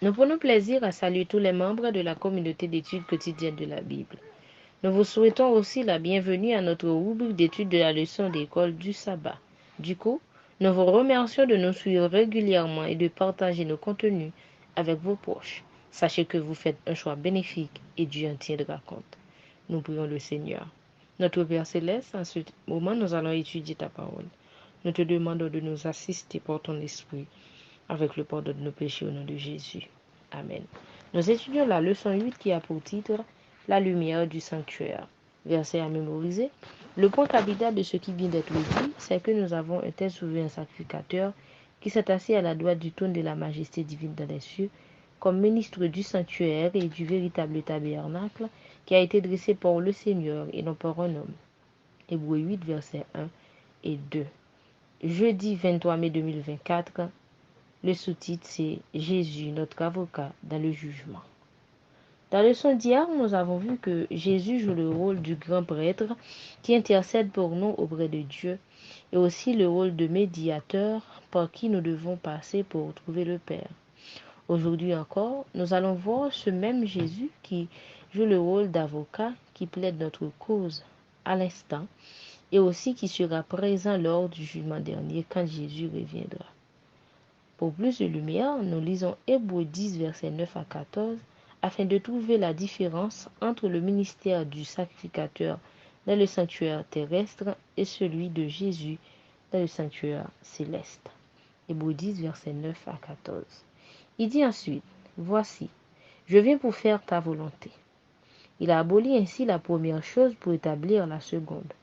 Nous prenons plaisir à saluer tous les membres de la communauté d'études quotidiennes de la Bible. Nous vous souhaitons aussi la bienvenue à notre rubrique d'études de la leçon d'école du sabbat. Du coup, nous vous remercions de nous suivre régulièrement et de partager nos contenus avec vos proches. Sachez que vous faites un choix bénéfique et Dieu en tiendra compte. Nous prions le Seigneur. Notre Père Céleste, en ce moment, nous allons étudier ta parole. Nous te demandons de nous assister par ton esprit avec le pardon de nos péchés au nom de Jésus. Amen. Nous étudions la leçon 8 qui a pour titre « La lumière du sanctuaire ». Verset à mémoriser. Le point capital de ce qui vient d'être dit, c'est que nous avons un tel souverain sacrificateur qui s'est assis à la droite du trône de la majesté divine dans les cieux, comme ministre du sanctuaire et du véritable tabernacle qui a été dressé par le Seigneur et non par un homme. Hébreux 8, versets 1 et 2. Jeudi 23 mai 2024, le sous-titre c'est « Jésus, notre avocat dans le jugement ». Dans la leçon d'hier, nous avons vu que Jésus joue le rôle du grand prêtre qui intercède pour nous auprès de Dieu et aussi le rôle de médiateur par qui nous devons passer pour trouver le Père. Aujourd'hui encore, nous allons voir ce même Jésus qui joue le rôle d'avocat qui plaide notre cause à l'instant et aussi qui sera présent lors du jugement dernier quand Jésus reviendra. Pour plus de lumière, nous lisons Hébreux 10, versets 9 à 14, afin de trouver la différence entre le ministère du sacrificateur dans le sanctuaire terrestre et celui de Jésus dans le sanctuaire céleste. Hébreux 10, versets 9 à 14. Il dit ensuite, « Voici, je viens pour faire ta volonté. » Il a aboli ainsi la première chose pour établir la seconde.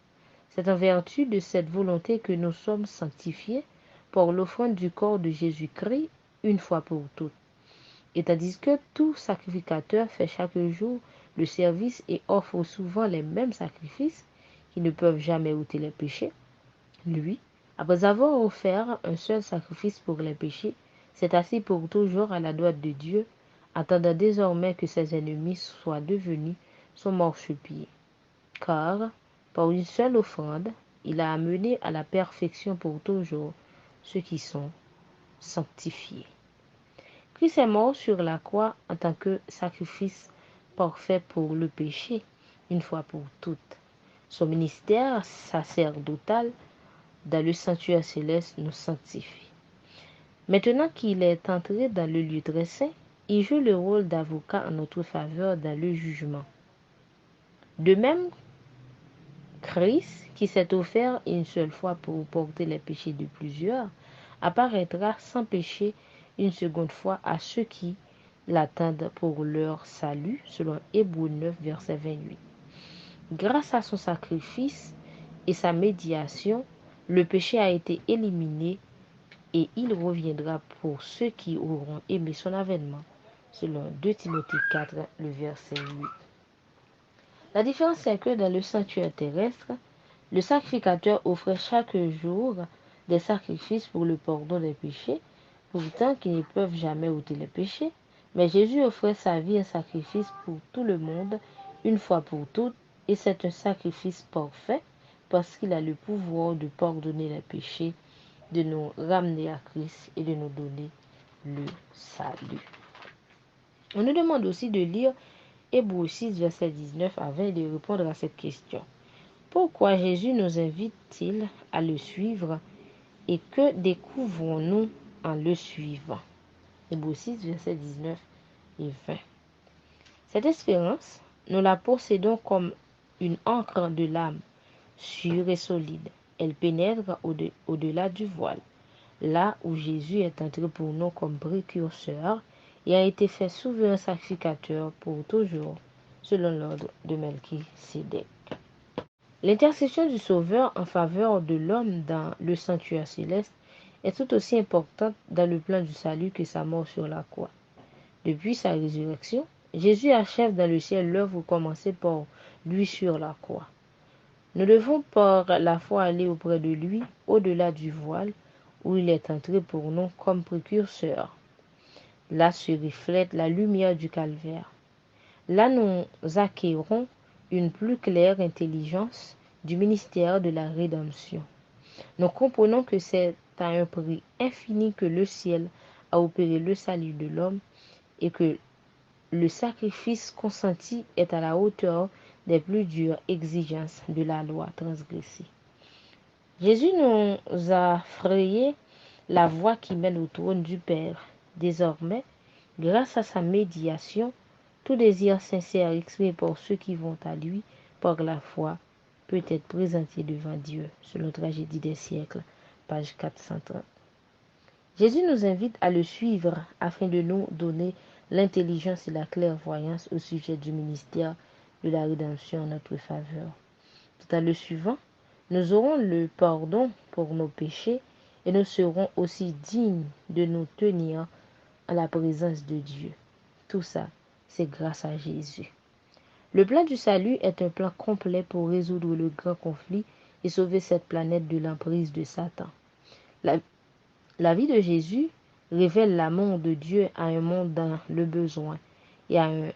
C'est en vertu de cette volonté que nous sommes sanctifiés par l'offrande du corps de Jésus-Christ une fois pour toutes. Et tandis que tout sacrificateur fait chaque jour le service et offre souvent les mêmes sacrifices qui ne peuvent jamais ôter les péchés, lui, après avoir offert un seul sacrifice pour les péchés, s'est assis pour toujours à la droite de Dieu, attendant désormais que ses ennemis soient devenus son marchepied. Car, par une seule offrande, il a amené à la perfection pour toujours ceux qui sont sanctifiés. Christ est mort sur la croix en tant que sacrifice parfait pour le péché, une fois pour toutes. Son ministère sacerdotal dans le sanctuaire céleste nous sanctifie. Maintenant qu'il est entré dans le lieu très saint, il joue le rôle d'avocat en notre faveur dans le jugement. De même, Christ, qui s'est offert une seule fois pour porter les péchés de plusieurs, apparaîtra sans péché une seconde fois à ceux qui l'attendent pour leur salut, selon Hébreux 9, verset 28. Grâce à son sacrifice et sa médiation, le péché a été éliminé et il reviendra pour ceux qui auront aimé son avènement, selon 2 Timothée 4, le verset 8. La différence est que dans le sanctuaire terrestre, le sacrificateur offrait chaque jour des sacrifices pour le pardon des péchés, pourtant qui ne peuvent jamais ôter les péchés, mais Jésus offrait sa vie en sacrifice pour tout le monde, une fois pour toutes, et c'est un sacrifice parfait parce qu'il a le pouvoir de pardonner les péchés, de nous ramener à Christ et de nous donner le salut. On nous demande aussi de lire Hébreux 6, verset 19 à 20 et de répondre à cette question. Pourquoi Jésus nous invite-t-il à le suivre et que découvrons-nous en le suivant? Hébreux 6, verset 19 et 20. Cette espérance, nous la possédons comme une ancre de l'âme, sûre et solide. Elle pénètre au-delà du voile, là où Jésus est entré pour nous comme précurseur et a été fait souverain sacrificateur pour toujours, selon l'ordre de Melchisédek. L'intercession du Sauveur en faveur de l'homme dans le sanctuaire céleste est tout aussi importante dans le plan du salut que sa mort sur la croix. Depuis sa résurrection, Jésus achève dans le ciel l'œuvre commencée par lui sur la croix. Nous devons par la foi aller auprès de lui, au-delà du voile, où il est entré pour nous comme précurseur. Là se reflète la lumière du calvaire. Là nous acquérons une plus claire intelligence du ministère de la rédemption. Nous comprenons que c'est à un prix infini que le ciel a opéré le salut de l'homme et que le sacrifice consenti est à la hauteur des plus dures exigences de la loi transgressée. Jésus nous a frayé la voie qui mène au trône du Père. Désormais, grâce à sa médiation, tout désir sincère exprimé par ceux qui vont à lui par la foi peut être présenté devant Dieu, selon Tragédie des siècles, page 430. Jésus nous invite à le suivre afin de nous donner l'intelligence et la clairvoyance au sujet du ministère de la rédemption en notre faveur. Tout en le suivant, nous aurons le pardon pour nos péchés et nous serons aussi dignes de nous tenir en la présence de Dieu. Tout ça, c'est grâce à Jésus. Le plan du salut est un plan complet pour résoudre le grand conflit et sauver cette planète de l'emprise de Satan. La vie de Jésus révèle l'amour de Dieu à un monde dans le besoin et à un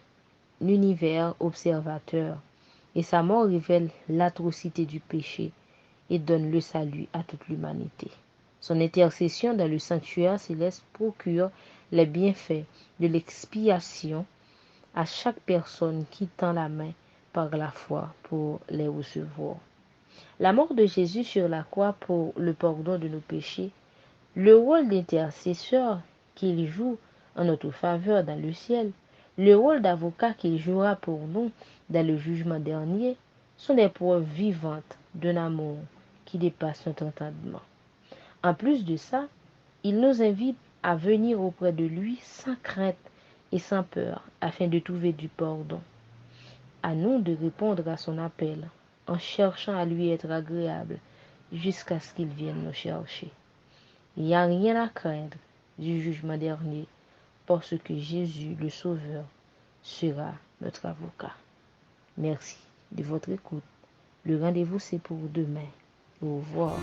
univers observateur. Et sa mort révèle l'atrocité du péché et donne le salut à toute l'humanité. Son intercession dans le sanctuaire céleste procure les bienfaits de l'expiation à chaque personne qui tend la main par la foi pour les recevoir. La mort de Jésus sur la croix pour le pardon de nos péchés, le rôle d'intercesseur qu'il joue en notre faveur dans le ciel, le rôle d'avocat qu'il jouera pour nous dans le jugement dernier, sont des preuves vivantes d'un amour qui dépasse notre entendement. En plus de ça, il nous invite à venir auprès de lui sans crainte et sans peur, afin de trouver du pardon. À nous de répondre à son appel, en cherchant à lui être agréable, jusqu'à ce qu'il vienne nous chercher. Il n'y a rien à craindre du jugement dernier, parce que Jésus, le Sauveur, sera notre avocat. Merci de votre écoute. Le rendez-vous, c'est pour demain. Au revoir.